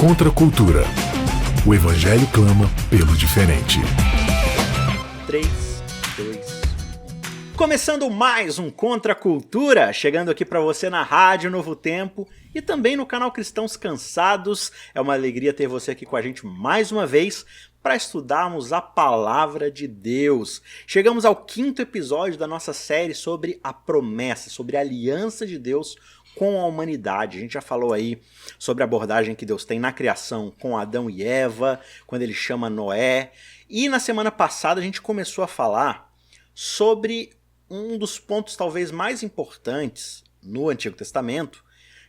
Contra a cultura. O Evangelho clama pelo diferente. 3, 2... Começando mais um Contra a Cultura, chegando aqui para você na Rádio Novo Tempo e também no canal Cristãos Cansados. É uma alegria ter você aqui com a gente mais uma vez para estudarmos a Palavra de Deus. Chegamos ao 5º episódio da nossa série sobre a promessa, sobre a aliança de Deus com a humanidade. A gente já falou aí sobre a abordagem que Deus tem na criação com Adão e Eva, quando ele chama Noé. E na semana passada a gente começou a falar sobre um dos pontos talvez mais importantes no Antigo Testamento,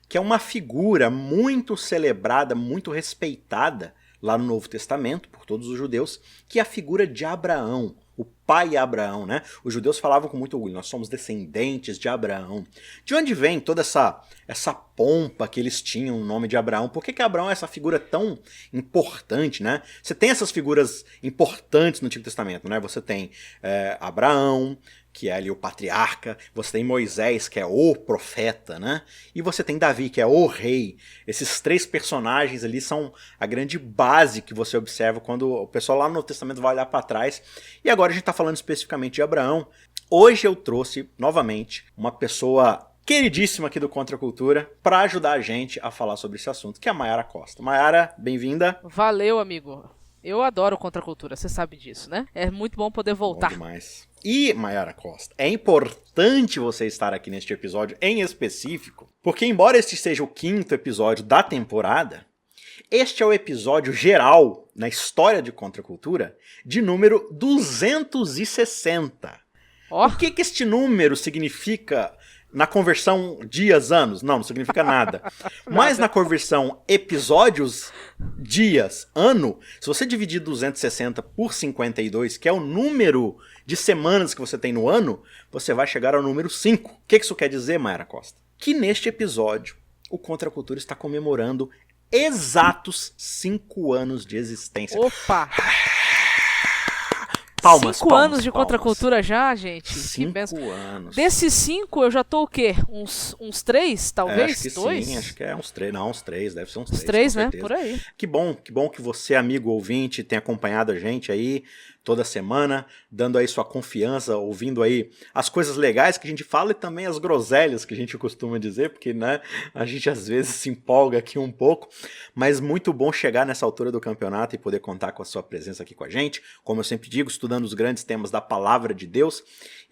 que é uma figura muito celebrada, muito respeitada lá no Novo Testamento por todos os judeus, que é a figura de Abraão, o pai Abraão, né? Os judeus falavam com muito orgulho, nós somos descendentes de Abraão. De onde vem toda essa pompa que eles tinham no nome de Abraão? Por que Abraão é essa figura tão importante, né? Você tem essas figuras importantes no Antigo Testamento, né? Você tem Abraão, que é ali o patriarca, você tem Moisés, que é o profeta, né? E você tem Davi, que é o rei. Esses 3 personagens ali são a grande base que você observa quando o pessoal lá no Testamento vai olhar para trás. E agora a gente está falando especificamente de Abraão. Hoje eu trouxe, novamente, uma pessoa queridíssima aqui do Contra a Cultura para ajudar a gente a falar sobre esse assunto, que é a Mayara Costa. Mayara, bem-vinda. Valeu, amigo. Eu adoro Contra a Cultura, você sabe disso, né? É muito bom poder voltar. Bom demais. E, Mayara Costa, é importante você estar aqui neste episódio em específico, porque embora este seja o 5º episódio da temporada, este é o episódio geral na história de Contra a Cultura de número 260. Oh. O que este número significa na conversão dias-anos? Não significa nada. Mas na conversão episódios, dias, ano, se você dividir 260 por 52, que é o número de semanas que você tem no ano, você vai chegar ao número 5. O que isso quer dizer, Mayara Costa? Que neste episódio, o Contra a Cultura está comemorando exatos 5 anos de existência. Opa! Palmas, 5 anos de Contra a Cultura já, gente? 5 anos. Desses 5, eu já tô o quê? Uns 3, talvez? Acho que 2? sim, acho que é uns 3. Não, uns 3, deve ser uns 3. Uns 3, né? Certeza. Por aí. Que bom que você, amigo ouvinte, tem acompanhado a gente aí toda semana, dando aí sua confiança, ouvindo aí as coisas legais que a gente fala e também as groselhas que a gente costuma dizer, porque, né, a gente às vezes se empolga aqui um pouco, mas muito bom chegar nessa altura do campeonato e poder contar com a sua presença aqui com a gente, como eu sempre digo, estudando os grandes temas da Palavra de Deus.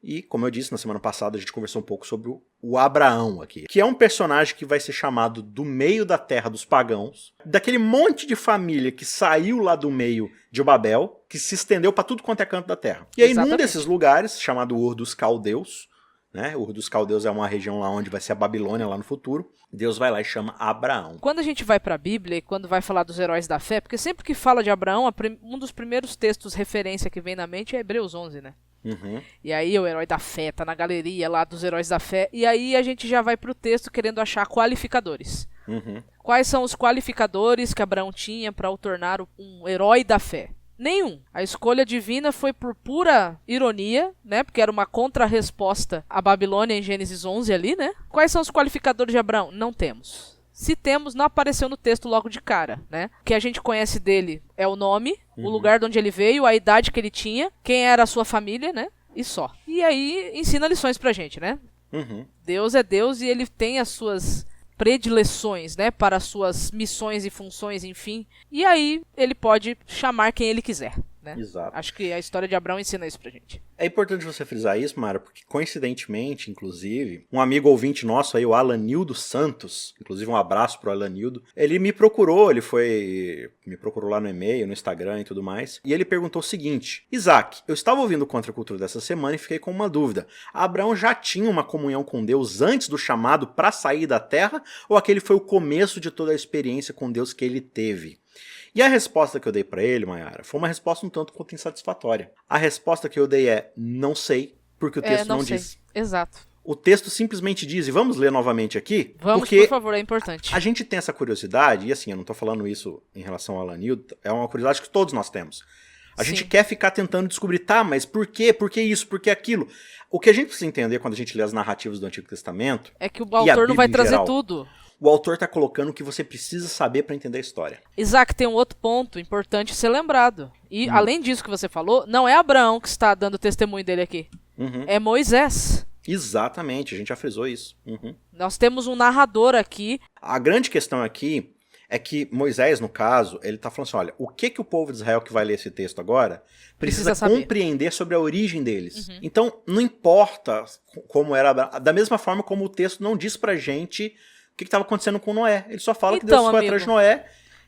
E, como eu disse, na semana passada a gente conversou um pouco sobre o Abraão aqui, que é um personagem que vai ser chamado do meio da terra dos pagãos, daquele monte de família que saiu lá do meio de Babel, que se estendeu para tudo quanto é canto da terra. E aí, Exatamente. num desses lugares, chamado Ur dos Caldeus, né? Ur dos Caldeus é uma região lá onde vai ser a Babilônia lá no futuro, Deus vai lá e chama Abraão. Quando a gente vai para a Bíblia e quando vai falar dos heróis da fé, porque sempre que fala de Abraão, um dos primeiros textos referência que vem na mente é Hebreus 11, né? Uhum. E aí o herói da fé tá na galeria lá dos heróis da fé, e aí a gente já vai pro texto querendo achar qualificadores. Uhum. Quais são os qualificadores que Abraão tinha para o tornar um herói da fé? Nenhum. A escolha divina foi por pura ironia, né? Porque era uma contrarresposta à Babilônia em Gênesis 11 ali, né? Quais são os qualificadores de Abraão? Não temos. Se temos, não apareceu no texto logo de cara, né? O que a gente conhece dele é o nome, o lugar de onde ele veio, a idade que ele tinha, quem era a sua família, né? E só. E aí ensina lições pra gente, né? Uhum. Deus é Deus e ele tem as suas predileções, né? Para as suas missões e funções, enfim. E aí ele pode chamar quem ele quiser, né? Exato. Acho que a história de Abraão ensina isso pra gente. É importante você frisar isso, Mara, porque coincidentemente, inclusive, um amigo ouvinte nosso aí, o Alanildo Santos, inclusive um abraço pro Alanildo, ele me procurou lá no e-mail, no Instagram e tudo mais, e ele perguntou o seguinte: Isaac, eu estava ouvindo o Contra a Cultura dessa semana e fiquei com uma dúvida. Abraão já tinha uma comunhão com Deus antes do chamado para sair da terra, ou aquele foi o começo de toda a experiência com Deus que ele teve? E a resposta que eu dei pra ele, Mayara, foi uma resposta um tanto quanto insatisfatória. A resposta que eu dei é: não sei, porque o texto não diz. Exato. O texto simplesmente diz, e vamos ler novamente aqui? Vamos, porque por favor, é importante. A gente tem essa curiosidade, e assim, eu não tô falando isso em relação ao Alanildo, é uma curiosidade que todos nós temos. A gente quer ficar tentando descobrir, tá, mas por quê? Por que isso? Por que aquilo? O que a gente precisa entender quando a gente lê as narrativas do Antigo Testamento... É que o autor não vai trazer tudo. o autor está colocando o que você precisa saber para entender a história. Isaac, tem um outro ponto importante ser lembrado. E além disso que você falou, não é Abraão que está dando testemunho dele aqui. É Moisés. Exatamente, a gente já frisou isso. Nós temos um narrador aqui. A grande questão aqui é que Moisés, no caso, ele está falando assim, olha, o que o povo de Israel que vai ler esse texto agora precisa compreender sobre a origem deles. Então, não importa como era, da mesma forma como o texto não diz pra gente o que estava acontecendo com Noé. Ele só fala que Deus foi atrás de Noé.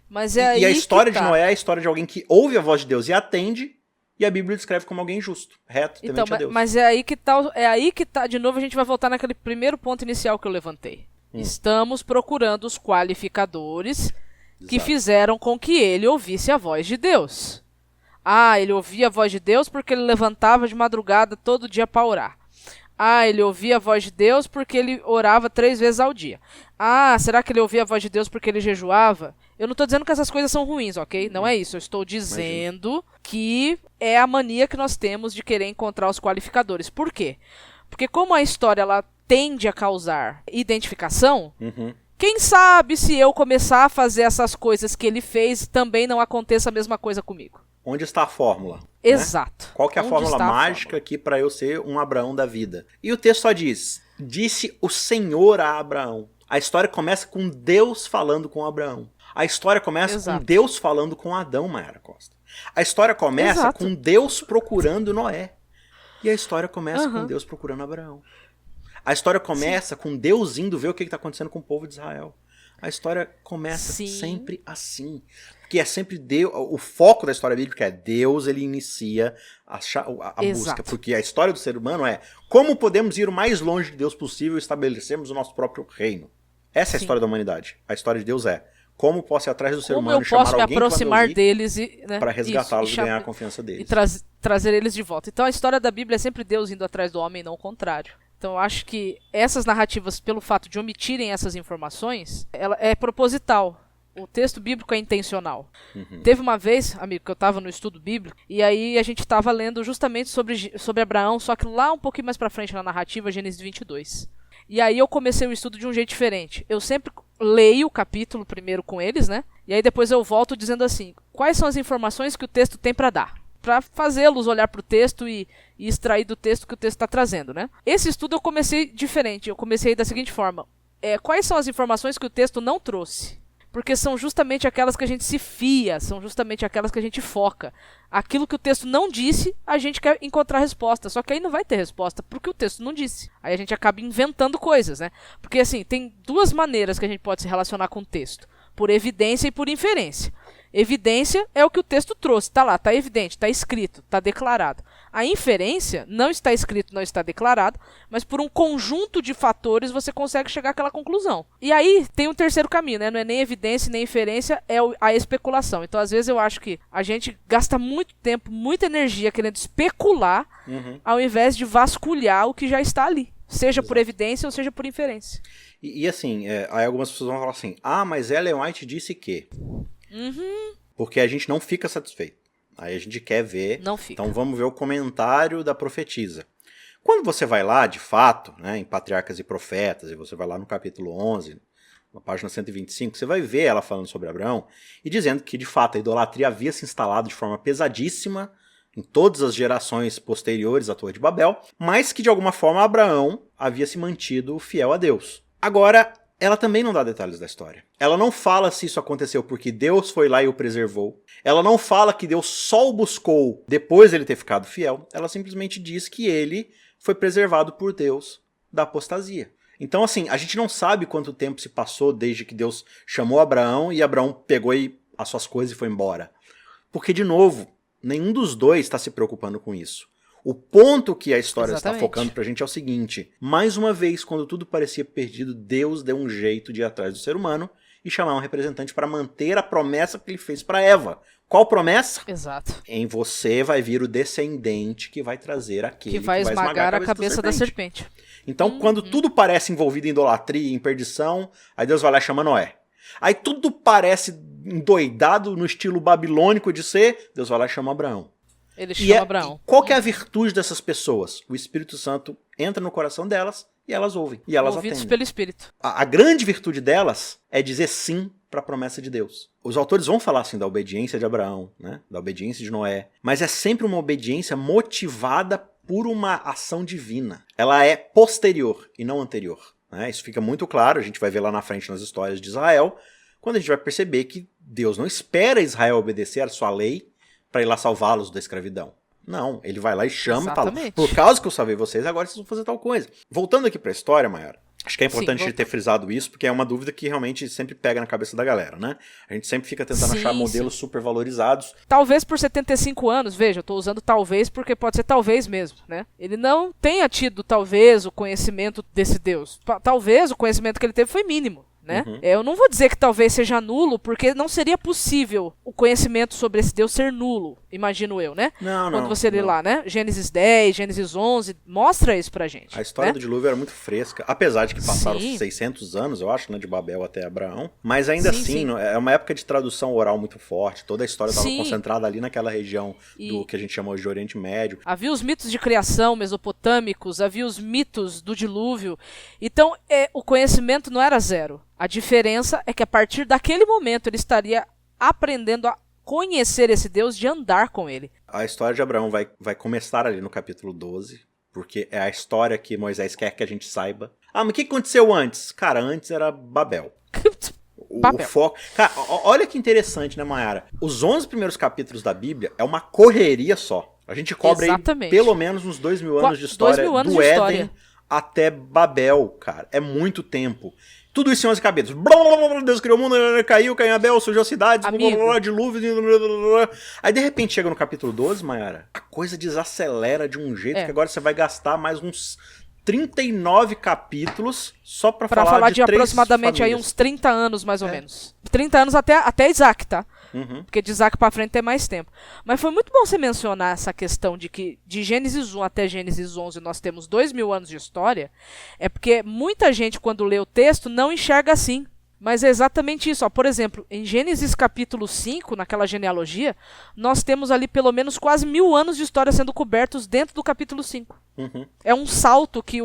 Mas e a história de Noé é a história de alguém que ouve a voz de Deus e atende, e a Bíblia descreve como alguém justo, reto, temente a Deus. Mas é aí que tá, de novo a gente vai voltar naquele primeiro ponto inicial que eu levantei. Estamos procurando os qualificadores que fizeram com que ele ouvisse a voz de Deus. Ele ouvia a voz de Deus porque ele levantava de madrugada todo dia para orar. Ele ouvia a voz de Deus porque ele orava 3 vezes ao dia. Será que ele ouvia a voz de Deus porque ele jejuava? Eu não estou dizendo que essas coisas são ruins, ok? Não é isso. Eu estou dizendo que é a mania que nós temos de querer encontrar os qualificadores. Por quê? Porque como a história ela tende a causar identificação, quem sabe se eu começar a fazer essas coisas que ele fez, também não aconteça a mesma coisa comigo. Onde está a fórmula? Exato. Né? Qual que é a fórmula mágica aqui para eu ser um Abraão da vida? E o texto só diz, disse o Senhor a Abraão. A história começa com Deus falando com Abraão. A história começa com Deus falando com Adão, Mayara Costa. A história começa com Deus procurando Noé. E a história começa com Deus procurando Abraão. A história começa com Deus indo ver o que está acontecendo com o povo de Israel. A história começa sempre assim. Porque é sempre Deus. O foco da história bíblica é Deus, ele inicia a busca. Porque a história do ser humano é como podemos ir o mais longe de Deus possível e estabelecermos o nosso próprio reino. Essa é a história da humanidade. A história de Deus é como posso ir atrás do ser humano e chamar alguém me aproximar deles para resgatá-los e ganhar a confiança deles. E trazer eles de volta. Então a história da Bíblia é sempre Deus indo atrás do homem e não o contrário. Então eu acho que essas narrativas, pelo fato de omitirem essas informações, ela é proposital. O texto bíblico é intencional. Teve uma vez, amigo, que eu estava no estudo bíblico, e aí a gente estava lendo justamente sobre Abraão, só que lá um pouquinho mais pra frente na narrativa, Gênesis 22. E aí eu comecei o estudo de um jeito diferente. Eu sempre leio o capítulo primeiro com eles, né? E aí depois eu volto dizendo assim, quais são as informações que o texto tem para dar? Para fazê-los olhar para o texto e extrair do texto que o texto está trazendo, né? Esse estudo eu comecei diferente. Eu comecei da seguinte forma. Quais são as informações que o texto não trouxe? Porque são justamente aquelas que a gente se fia, são justamente aquelas que a gente foca. Aquilo que o texto não disse, a gente quer encontrar resposta. Só que aí não vai ter resposta, porque o texto não disse. Aí a gente acaba inventando coisas, né? Porque assim, tem 2 maneiras que a gente pode se relacionar com o texto. Por evidência e por inferência. Evidência é o que o texto trouxe, está lá, está evidente, está escrito, está declarado. A inferência não está escrito, não está declarado, mas por um conjunto de fatores você consegue chegar àquela conclusão. E aí tem um terceiro caminho, né? Não é nem evidência nem inferência, é a especulação. Então às vezes eu acho que a gente gasta muito tempo, muita energia querendo especular, ao invés de vasculhar o que já está ali. Seja por evidência ou seja por inferência. E assim, aí algumas pessoas vão falar assim, mas Ellen White disse que... Porque a gente não fica satisfeito. Aí a gente quer ver. Não fica. Então vamos ver o comentário da profetisa. Quando você vai lá, de fato, né, em Patriarcas e Profetas, e você vai lá no capítulo 11, na página 125, você vai ver ela falando sobre Abraão e dizendo que, de fato, a idolatria havia se instalado de forma pesadíssima em todas as gerações posteriores à Torre de Babel, mas que, de alguma forma, Abraão havia se mantido fiel a Deus. Agora, ela também não dá detalhes da história. Ela não fala se isso aconteceu porque Deus foi lá e o preservou. Ela não fala que Deus só o buscou depois de ele ter ficado fiel. Ela simplesmente diz que ele foi preservado por Deus da apostasia. Então, assim, a gente não sabe quanto tempo se passou desde que Deus chamou Abraão e Abraão pegou as suas coisas e foi embora. Porque, de novo, nenhum dos dois está se preocupando com isso. O ponto que a história está focando pra gente é o seguinte. Mais uma vez, quando tudo parecia perdido, Deus deu um jeito de ir atrás do ser humano e chamar um representante para manter a promessa que ele fez para Eva. Qual promessa? Exato. Em você vai vir o descendente que vai trazer aquele que vai esmagar a cabeça da serpente. Então, quando tudo parece envolvido em idolatria e em perdição, aí Deus vai lá e chama Noé. Aí tudo parece endoidado no estilo babilônico de ser, Deus vai lá e chama Abraão. Ele chama Abraão. Qual que é a virtude dessas pessoas? O Espírito Santo entra no coração delas E elas ouvem, e elas Movidos atendem. pelo Espírito. A grande virtude delas é dizer sim para a promessa de Deus. Os autores vão falar assim da obediência de Abraão, né? Da obediência de Noé, mas é sempre uma obediência motivada por uma ação divina. Ela é posterior e não anterior, né? Isso fica muito claro, a gente vai ver lá na frente nas histórias de Israel, quando a gente vai perceber que Deus não espera Israel obedecer a sua lei para ir lá salvá-los da escravidão. Não, ele vai lá e chama e fala, por causa que eu salvei vocês, agora vocês vão fazer tal coisa. Voltando aqui para a história, Mayara, acho que é importante a gente ter frisado isso, porque é uma dúvida que realmente sempre pega na cabeça da galera, né? A gente sempre fica tentando achar modelos super valorizados. Talvez por 75 anos, veja, eu tô usando talvez porque pode ser talvez mesmo, né? Ele não tenha tido, talvez, o conhecimento desse Deus. Talvez o conhecimento que ele teve foi mínimo. Né? Eu não vou dizer que talvez seja nulo, porque não seria possível o conhecimento sobre esse Deus ser nulo, imagino eu, né? Quando você lê lá, né? Gênesis 10, Gênesis 11, mostra isso pra gente. A história do dilúvio era muito fresca, apesar de que passaram 600 anos, eu acho, né, de Babel até Abraão, mas ainda assim, é uma época de tradução oral muito forte, toda a história estava concentrada ali naquela região do que a gente chama hoje de Oriente Médio. Havia os mitos de criação mesopotâmicos, havia os mitos do dilúvio, então o conhecimento não era zero. A diferença é que a partir daquele momento ele estaria aprendendo a conhecer esse Deus, de andar com ele. A história de Abraão vai começar ali no capítulo 12, porque é a história que Moisés quer que a gente saiba. Ah, mas o que aconteceu antes? Cara, antes era Babel. O foco... Cara, olha que interessante, né, Mayara? Os 11 primeiros capítulos da Bíblia é uma correria só. A gente cobre aí pelo menos uns 2.000 anos de história, do Éden até Babel, cara. É muito tempo. Tudo isso em 11 capítulos. Deus criou o mundo, caiu em Abel, surgiu as cidades, dilúvio. Aí de repente chega no capítulo 12, Mayara, a coisa desacelera de um jeito que agora você vai gastar mais uns 39 capítulos só pra falar de aproximadamente aí uns 30 anos, mais ou menos. 30 anos até Isaac, tá? Porque de Isaac pra frente tem mais tempo. Mas foi muito bom você mencionar essa questão de que de Gênesis 1 até Gênesis 11 nós temos 2.000 anos de história. É porque muita gente, quando lê o texto, não enxerga assim. Mas é exatamente isso. Ó. Por exemplo, em Gênesis capítulo 5, naquela genealogia, nós temos ali pelo menos quase 1.000 anos de história sendo cobertos dentro do capítulo 5. É um salto que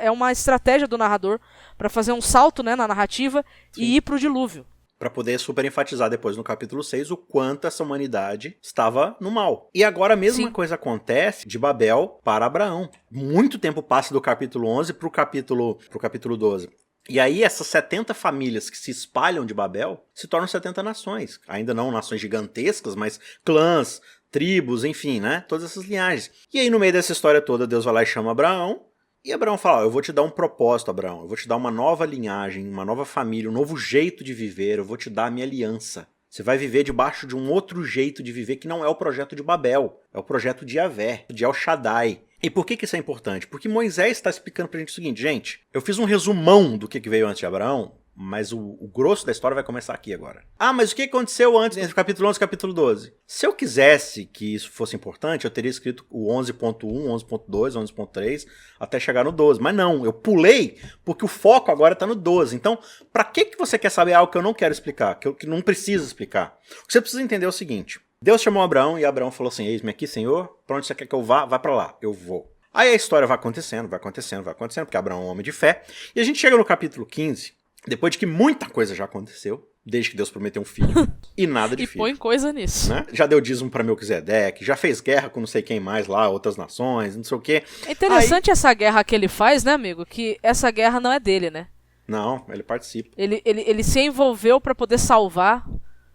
é uma estratégia do narrador para fazer um salto, né, na narrativa e ir pro dilúvio. Para poder super enfatizar depois no capítulo 6 o quanto essa humanidade estava no mal. E agora a mesma coisa acontece de Babel para Abraão. Muito tempo passa do capítulo 11 pro capítulo 12. E aí essas 70 famílias que se espalham de Babel se tornam 70 nações. Ainda não nações gigantescas, mas clãs, tribos, enfim, né? Todas essas linhagens. E aí no meio dessa história toda Deus vai lá e chama Abraão. E Abraão fala, eu vou te dar um propósito, Abraão, eu vou te dar uma nova linhagem, uma nova família, um novo jeito de viver, eu vou te dar a minha aliança. Você vai viver debaixo de um outro jeito de viver que não é o projeto de Babel, é o projeto de Yahvé, de El Shaddai. E por que isso é importante? Porque Moisés está explicando pra gente o seguinte, gente, eu fiz um resumão do que veio antes de Abraão, mas o grosso da história vai começar aqui agora. Ah, mas o que aconteceu antes, entre o capítulo 11 e o capítulo 12? Se eu quisesse que isso fosse importante, eu teria escrito o 11.1, 11.2, 11.3, até chegar no 12. Mas não, eu pulei, porque o foco agora está no 12. Então, pra que você quer saber algo que eu não quero explicar, que não preciso explicar? O que você precisa entender é o seguinte. Deus chamou Abraão e Abraão falou assim, eis-me aqui, Senhor, pra onde você quer que eu vá? Vai pra lá, eu vou. Aí a história vai acontecendo, porque Abraão é um homem de fé. E a gente chega no capítulo 15... Depois de que muita coisa já aconteceu, desde que Deus prometeu um filho, e nada de filho. E põe coisa nisso. Né? Já deu dízimo pra Melquisedeque, já fez guerra com não sei quem mais lá, outras nações, não sei o quê. É interessante essa guerra que ele faz, né, amigo? Que essa guerra não é dele, né? Não, ele participa. Ele se envolveu pra poder salvar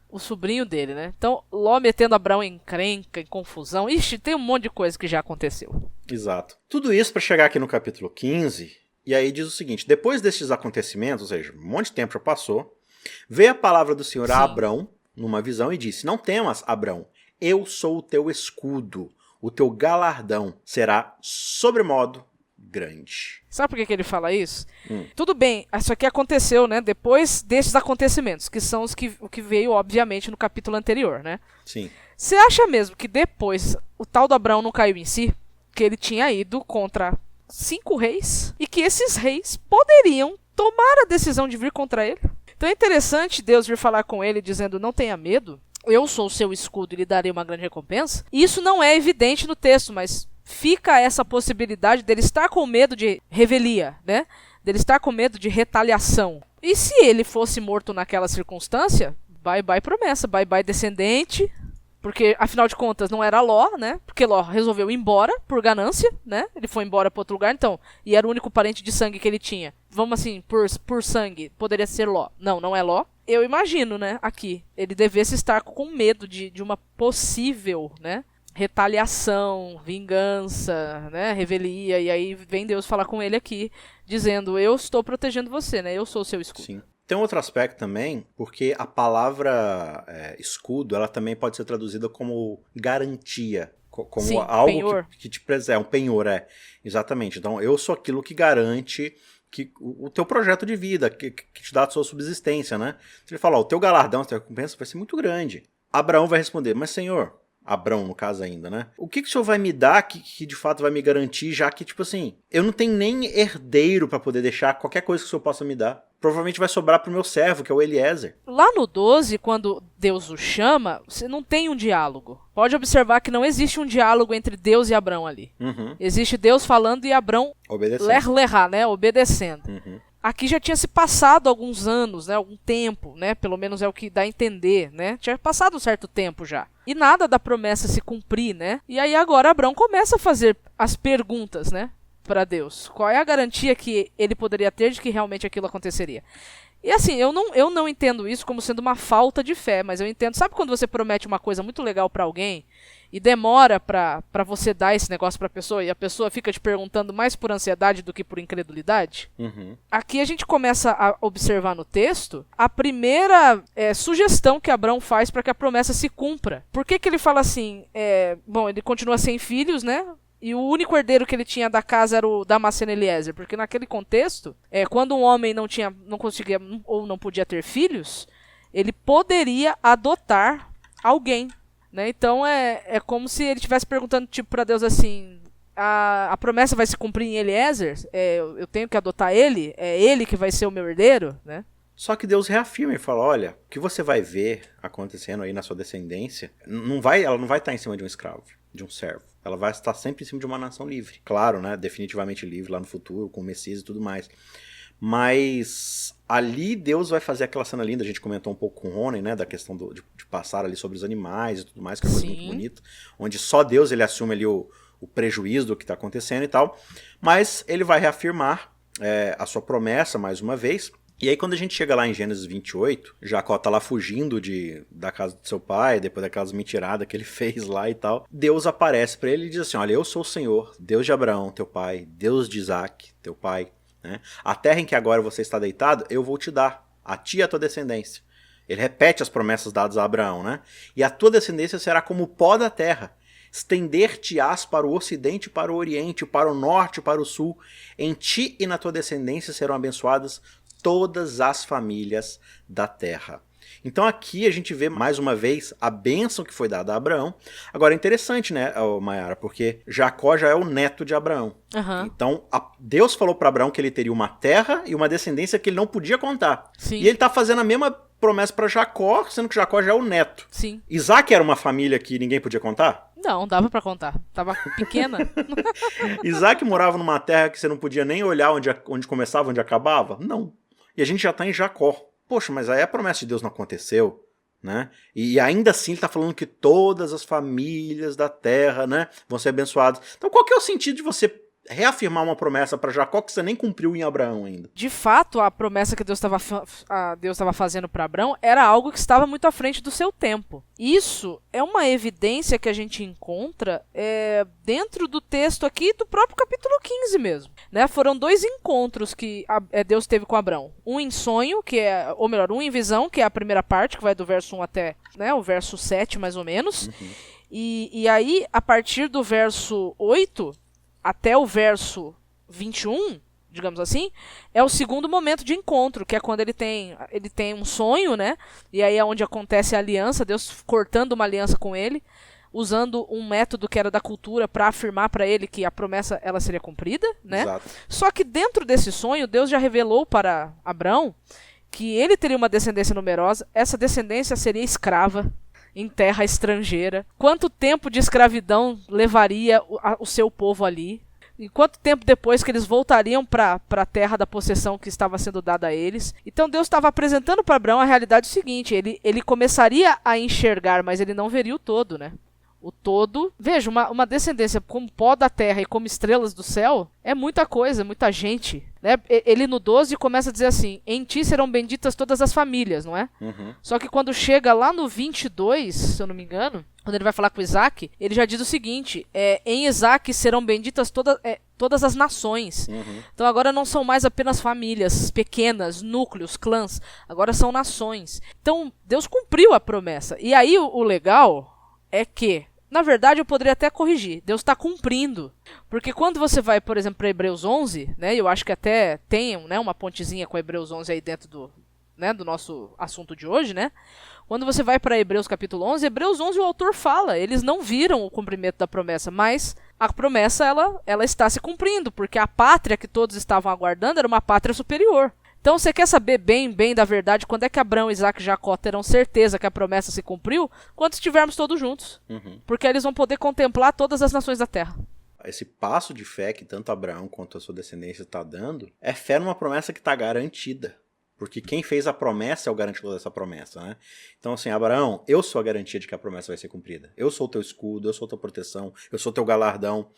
o sobrinho dele, né? Então, Ló metendo Abraão em encrenca, em confusão. Ixi, tem um monte de coisa que já aconteceu. Exato. Tudo isso pra chegar aqui no capítulo 15... E aí diz o seguinte, depois desses acontecimentos, ou seja, um monte de tempo já passou, veio a palavra do Senhor a Abrão, numa visão, e disse, não temas, Abrão, eu sou o teu escudo, o teu galardão será sobremodo grande. Sabe por que ele fala isso? Tudo bem, isso aqui aconteceu, né, depois desses acontecimentos, que são o que veio, obviamente, no capítulo anterior, né? Sim. Você acha mesmo que depois o tal do Abraão não caiu em si? Que ele tinha ido contra 5 reis e que esses reis poderiam tomar a decisão de vir contra ele. Então é interessante Deus vir falar com ele dizendo, não tenha medo, eu sou o seu escudo e lhe darei uma grande recompensa. E isso não é evidente no texto, mas fica essa possibilidade dele estar com medo de revelia, né? Dele estar com medo de retaliação. E se ele fosse morto naquela circunstância, bye promessa, bye descendente, porque afinal de contas não era Ló, né? Porque Ló resolveu ir embora por ganância, né? Ele foi embora para outro lugar, então, e era o único parente de sangue que ele tinha. Vamos assim, por sangue, poderia ser Ló. Não é Ló. Eu imagino, né, aqui, ele devesse estar com medo de uma possível, né, retaliação, vingança, né, revelia, e aí vem Deus falar com ele aqui, dizendo, eu estou protegendo você, né, eu sou o seu escudo. Sim. Tem um outro aspecto também, porque a palavra escudo, ela também pode ser traduzida como garantia, como sim, algo penhor. que te preserva, um penhor, exatamente. Então, eu sou aquilo que garante que o teu projeto de vida, que te dá a sua subsistência, né? Ele fala, o teu galardão, a tua recompensa vai ser muito grande. Abraão vai responder, mas Senhor, Abrão no caso ainda, né? O que o Senhor vai me dar que de fato vai me garantir, já que, tipo assim, eu não tenho nem herdeiro para poder deixar qualquer coisa que o Senhor possa me dar. Provavelmente vai sobrar pro meu servo, que é o Eliezer. Lá no 12, quando Deus o chama, você não tem um diálogo. Pode observar que não existe um diálogo entre Deus e Abrão ali. Uhum. Existe Deus falando e Abrão ler-lerá, né? Obedecendo. Uhum. Aqui já tinha se passado alguns anos, né? Algum tempo, né? Pelo menos é o que dá a entender, né? Tinha passado um certo tempo já. E nada da promessa se cumprir, né? E aí agora Abrão começa a fazer as perguntas, né? Para Deus. Qual é a garantia que ele poderia ter de que realmente aquilo aconteceria? E assim, eu não entendo isso como sendo uma falta de fé, mas eu entendo, sabe quando você promete uma coisa muito legal para alguém e demora para você dar esse negócio para a pessoa e a pessoa fica te perguntando mais por ansiedade do que por incredulidade? Uhum. Aqui a gente começa a observar no texto a primeira sugestão que Abrão faz para que a promessa se cumpra. Por que ele fala assim? Bom, ele continua sem filhos, né? E o único herdeiro que ele tinha da casa era o Damasceno Eliezer, porque naquele contexto, quando um homem não conseguia ou não podia ter filhos, ele poderia adotar alguém, né? Então é como se ele estivesse perguntando tipo para Deus assim, a promessa vai se cumprir em Eliezer? Eu tenho que adotar ele? É ele que vai ser o meu herdeiro, né? Só que Deus reafirma e fala, olha, o que você vai ver acontecendo aí na sua descendência, ela não vai estar em cima de um escravo, de um servo. Ela vai estar sempre em cima de uma nação livre. Claro, né? Definitivamente livre lá no futuro, com o Messias e tudo mais. Mas ali Deus vai fazer aquela cena linda, a gente comentou um pouco com o Rony, né? Da questão de passar ali sobre os animais e tudo mais, que é uma coisa muito bonita. Onde só Deus ele assume ali o prejuízo do que está acontecendo e tal. Mas ele vai reafirmar a sua promessa mais uma vez. E aí quando a gente chega lá em Gênesis 28, Jacó tá lá fugindo da casa do seu pai, depois daquelas mentiradas que ele fez lá e tal, Deus aparece para ele e diz assim, olha, eu sou o Senhor, Deus de Abraão, teu pai, Deus de Isaac, teu pai, né? A terra em que agora você está deitado, eu vou te dar, a ti e a tua descendência. Ele repete as promessas dadas a Abraão, né? E a tua descendência será como o pó da terra. Estender-te-ás para o ocidente, para o oriente, para o norte, para o sul. Em ti e na tua descendência serão abençoadas todas as famílias da terra. Então aqui a gente vê mais uma vez a bênção que foi dada a Abraão. Agora é interessante, né, Mayara, porque Jacó já é o neto de Abraão. Uhum. Então Deus falou para Abraão que ele teria uma terra e uma descendência que ele não podia contar. Sim. E ele está fazendo a mesma promessa para Jacó, sendo que Jacó já é o neto. Sim. Isaac era uma família que ninguém podia contar? Não, dava pra contar. Tava pequena. Isaac morava numa terra que você não podia nem olhar onde começava, onde acabava? Não. E a gente já está em Jacó. Poxa, mas aí a promessa de Deus não aconteceu, né? E ainda assim ele está falando que todas as famílias da terra, né, vão ser abençoadas. Então qual que é o sentido de você reafirmar uma promessa para Jacó que você nem cumpriu em Abraão ainda? De fato, a promessa que Deus estava fazendo para Abraão era algo que estava muito à frente do seu tempo. Isso é uma evidência que a gente encontra dentro do texto aqui do próprio capítulo 15 mesmo. Né? Foram 2 encontros que Deus teve com Abraão. Um em sonho, um em visão, que é a primeira parte, que vai do verso 1 até, né, o verso 7 mais ou menos. Uhum. E aí, a partir do verso 8... até o verso 21, digamos assim, é o segundo momento de encontro, que é quando ele tem um sonho, né? E aí é onde acontece a aliança, Deus cortando uma aliança com ele, usando um método que era da cultura para afirmar para ele que a promessa ela seria cumprida, né? Exato. Só que dentro desse sonho, Deus já revelou para Abraão que ele teria uma descendência numerosa, essa descendência seria escrava. em terra estrangeira. Quanto tempo de escravidão levaria o seu povo ali? E quanto tempo depois que eles voltariam para a terra da possessão que estava sendo dada a eles? Então Deus estava apresentando para Abraão a realidade seguinte, ele começaria a enxergar, mas ele não veria o todo, né? O todo, veja, uma descendência como pó da terra e como estrelas do céu, é muita coisa, muita gente, né? Ele no 12 começa a dizer assim, em ti serão benditas todas as famílias, não é? Uhum. Só que quando chega lá no 22, se eu não me engano, quando ele vai falar com Isaac, ele já diz o seguinte, em Isaac serão benditas todas as nações. Uhum. Então agora não são mais apenas famílias pequenas, núcleos, clãs, agora são nações. Então Deus cumpriu a promessa. E aí o legal é que, na verdade, eu poderia até corrigir. Deus está cumprindo. Porque quando você vai, por exemplo, para Hebreus 11, né, eu acho que até tem, né, uma pontezinha com Hebreus 11 aí dentro do nosso assunto de hoje, né? Quando você vai para Hebreus capítulo 11, Hebreus 11 o autor fala, eles não viram o cumprimento da promessa, mas a promessa ela está se cumprindo, porque a pátria que todos estavam aguardando era uma pátria superior. Então, você quer saber bem da verdade quando é que Abraão, Isaac e Jacó terão certeza que a promessa se cumpriu? Quando estivermos todos juntos. Uhum. Porque eles vão poder contemplar todas as nações da terra. Esse passo de fé que tanto Abraão quanto a sua descendência está dando é fé numa promessa que está garantida. Porque quem fez a promessa é o garantidor dessa promessa, né? Então, assim, Abraão, eu sou a garantia de que a promessa vai ser cumprida. Eu sou o teu escudo, eu sou a tua proteção, eu sou o teu galardão.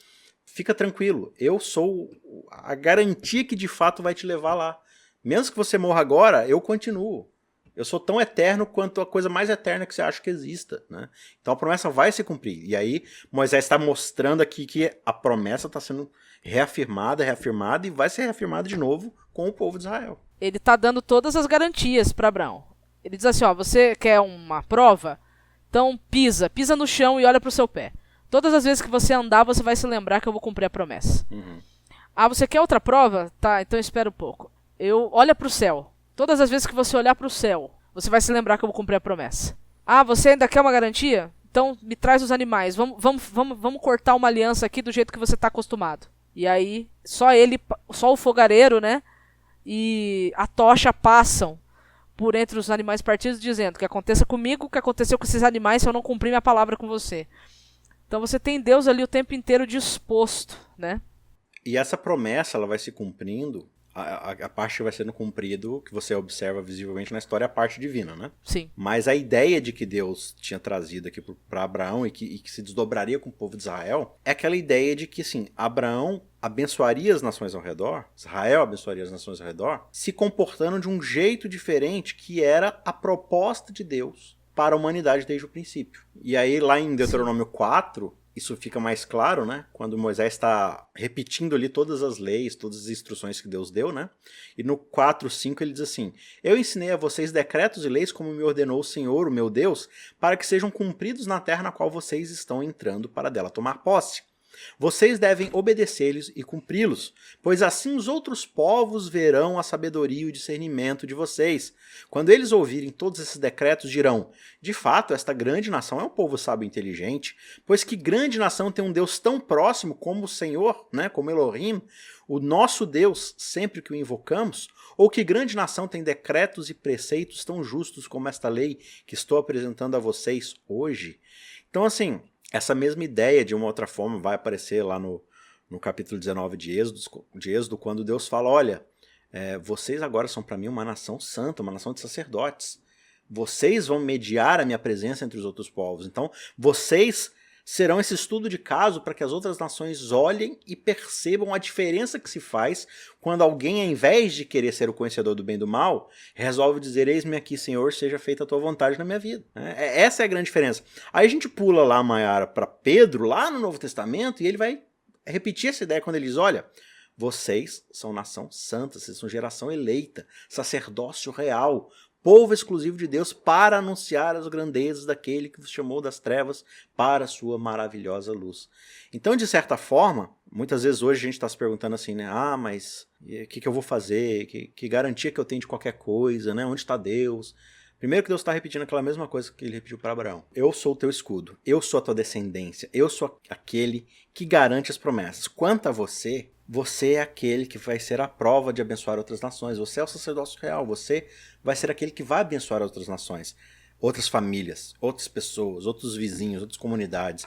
Fica tranquilo, eu sou a garantia que de fato vai te levar lá. Mesmo que você morra agora, eu continuo. Eu sou tão eterno quanto a coisa mais eterna que você acha que exista, né? Então a promessa vai se cumprir. E aí Moisés está mostrando aqui que a promessa está sendo reafirmada e vai ser reafirmada de novo com o povo de Israel. Ele está dando todas as garantias para Abraão. Ele diz assim, ó, você quer uma prova? Então pisa no chão e olha para o seu pé. Todas as vezes que você andar, você vai se lembrar que eu vou cumprir a promessa. Uhum. Ah, você quer outra prova? Tá, então espera um pouco. Olha para o céu. Todas as vezes que você olhar para o céu, você vai se lembrar que eu vou cumprir a promessa. Ah, você ainda quer uma garantia? Então me traz os animais. Vamos cortar uma aliança aqui do jeito que você está acostumado. E aí, só o fogareiro, né? E a tocha passam por entre os animais partidos, dizendo que aconteça comigo o que aconteceu com esses animais se eu não cumprir minha palavra com você. Então você tem Deus ali o tempo inteiro disposto, né? E essa promessa ela vai se cumprindo. A parte que vai sendo cumprido, que você observa visivelmente na história, é a parte divina, né? Sim. Mas a ideia de que Deus tinha trazido aqui para Abraão e que se desdobraria com o povo de Israel, é aquela ideia de que, assim, Abraão abençoaria as nações ao redor, Israel abençoaria as nações ao redor, se comportando de um jeito diferente que era a proposta de Deus para a humanidade desde o princípio. E aí, lá em Deuteronômio 4... isso fica mais claro, né? Quando Moisés está repetindo ali todas as leis, todas as instruções que Deus deu, né? E no 4:5 ele diz assim: eu ensinei a vocês decretos e leis como me ordenou o Senhor, o meu Deus, para que sejam cumpridos na terra na qual vocês estão entrando para dela tomar posse. Vocês devem obedecer-lhes e cumpri-los, pois assim os outros povos verão a sabedoria e o discernimento de vocês. Quando eles ouvirem todos esses decretos, dirão: de fato, esta grande nação é um povo sábio e inteligente, pois que grande nação tem um Deus tão próximo como o Senhor, né, como Elohim, o nosso Deus, sempre que o invocamos? Ou que grande nação tem decretos e preceitos tão justos como esta lei que estou apresentando a vocês hoje? Então, assim, essa mesma ideia, de uma outra forma, vai aparecer lá no capítulo 19 de Êxodo, quando Deus fala: olha, vocês agora são para mim uma nação santa, uma nação de sacerdotes. Vocês vão mediar a minha presença entre os outros povos. Então, vocês serão esse estudo de caso para que as outras nações olhem e percebam a diferença que se faz quando alguém, ao invés de querer ser o conhecedor do bem e do mal, resolve dizer: eis-me aqui, Senhor, seja feita a tua vontade na minha vida. Essa é a grande diferença. Aí a gente pula lá, Maiara, para Pedro, lá no Novo Testamento, e ele vai repetir essa ideia quando ele diz: olha, vocês são nação santa, vocês são geração eleita, sacerdócio real, povo exclusivo de Deus, para anunciar as grandezas daquele que vos chamou das trevas para a sua maravilhosa luz. Então, de certa forma, muitas vezes hoje a gente está se perguntando assim, né? Ah, mas o que eu vou fazer? Que garantia que eu tenho de qualquer coisa, né? Onde está Deus? Primeiro que Deus está repetindo aquela mesma coisa que ele repetiu para Abraão. Eu sou o teu escudo, eu sou a tua descendência, eu sou aquele que garante as promessas. Quanto a você, você é aquele que vai ser a prova de abençoar outras nações. Você é o sacerdócio real, você vai ser aquele que vai abençoar outras nações. outras famílias, outras pessoas, outros vizinhos, outras comunidades.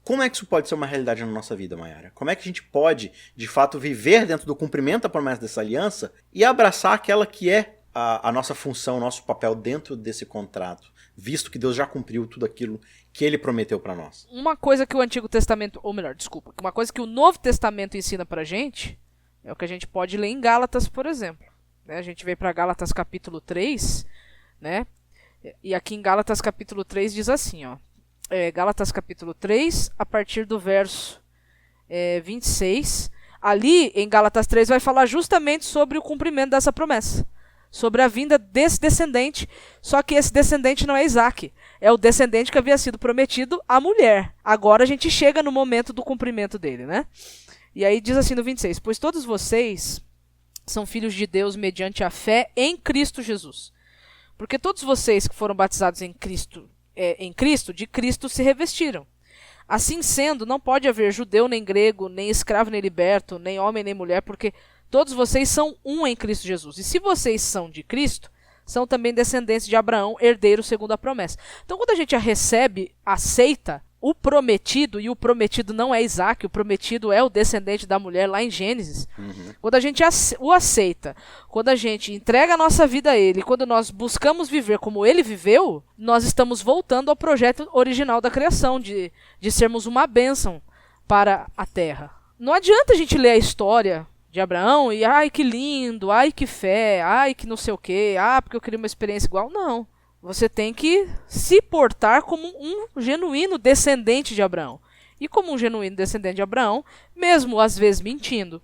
Como é que isso pode ser uma realidade na nossa vida, Mayara? Como é que a gente pode, de fato, viver dentro do cumprimento da promessa dessa aliança e abraçar aquela que é a nossa função, o nosso papel dentro desse contrato, visto que Deus já cumpriu tudo aquilo que Ele prometeu para nós? Uma coisa que o Antigo Testamento, ou melhor, desculpa, uma coisa que o Novo Testamento ensina pra gente é o que a gente pode ler em Gálatas, por exemplo. A gente vem para Gálatas capítulo 3, né? E aqui em Gálatas capítulo 3 diz assim, ó. Gálatas capítulo 3, a partir do verso 26. Ali, em Gálatas 3, vai falar justamente sobre o cumprimento dessa promessa. Sobre a vinda desse descendente, só que esse descendente não é Isaac. É o descendente que havia sido prometido à mulher. Agora a gente chega no momento do cumprimento dele, né? E aí diz assim no 26, pois todos vocês são filhos de Deus mediante a fé em Cristo Jesus. Porque todos vocês que foram batizados em Cristo, de Cristo se revestiram. Assim sendo, não pode haver judeu nem grego, nem escravo nem liberto, nem homem nem mulher, porque todos vocês são um em Cristo Jesus. E se vocês são de Cristo, são também descendentes de Abraão, herdeiros segundo a promessa. Então, quando a gente a recebe, aceita o prometido, e o prometido não é Isaac, o prometido é o descendente da mulher lá em Gênesis. Quando a gente o aceita, quando a gente entrega a nossa vida a Ele, quando nós buscamos viver como Ele viveu, nós estamos voltando ao projeto original da criação, de sermos uma bênção para a terra. Não adianta a gente ler a história de Abraão e, ai, que lindo, ai, que fé, ai, que não sei o quê, porque eu queria uma experiência igual. Não. Você tem que se portar como um genuíno descendente de Abraão. E como um genuíno descendente de Abraão, mesmo às vezes mentindo,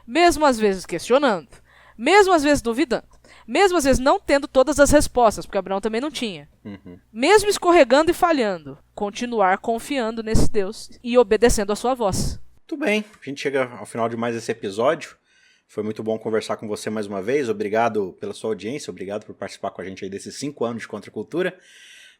mesmo às vezes questionando, mesmo às vezes duvidando, mesmo às vezes não tendo todas as respostas, porque Abraão também não tinha, mesmo escorregando e falhando, continuar confiando nesse Deus e obedecendo a sua voz. Muito bem, a gente chega ao final de mais esse episódio. Foi muito bom conversar com você mais uma vez. Obrigado pela sua audiência, obrigado por participar com a gente aí desses 5 anos de Contracultura.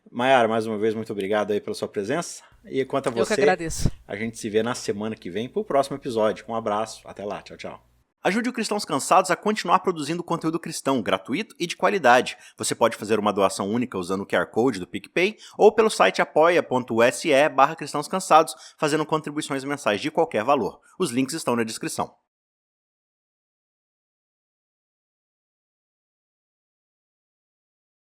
Mayara, mais uma vez, muito obrigado aí pela sua presença. E quanto a você, eu que agradeço. A gente se vê na semana que vem pro próximo episódio. Um abraço, até lá, tchau, tchau. Ajude o Cristãos Cansados a continuar produzindo conteúdo cristão, gratuito e de qualidade. Você pode fazer uma doação única usando o QR Code do PicPay ou pelo site apoia.se/cristãoscansados, fazendo contribuições mensais de qualquer valor. Os links estão na descrição.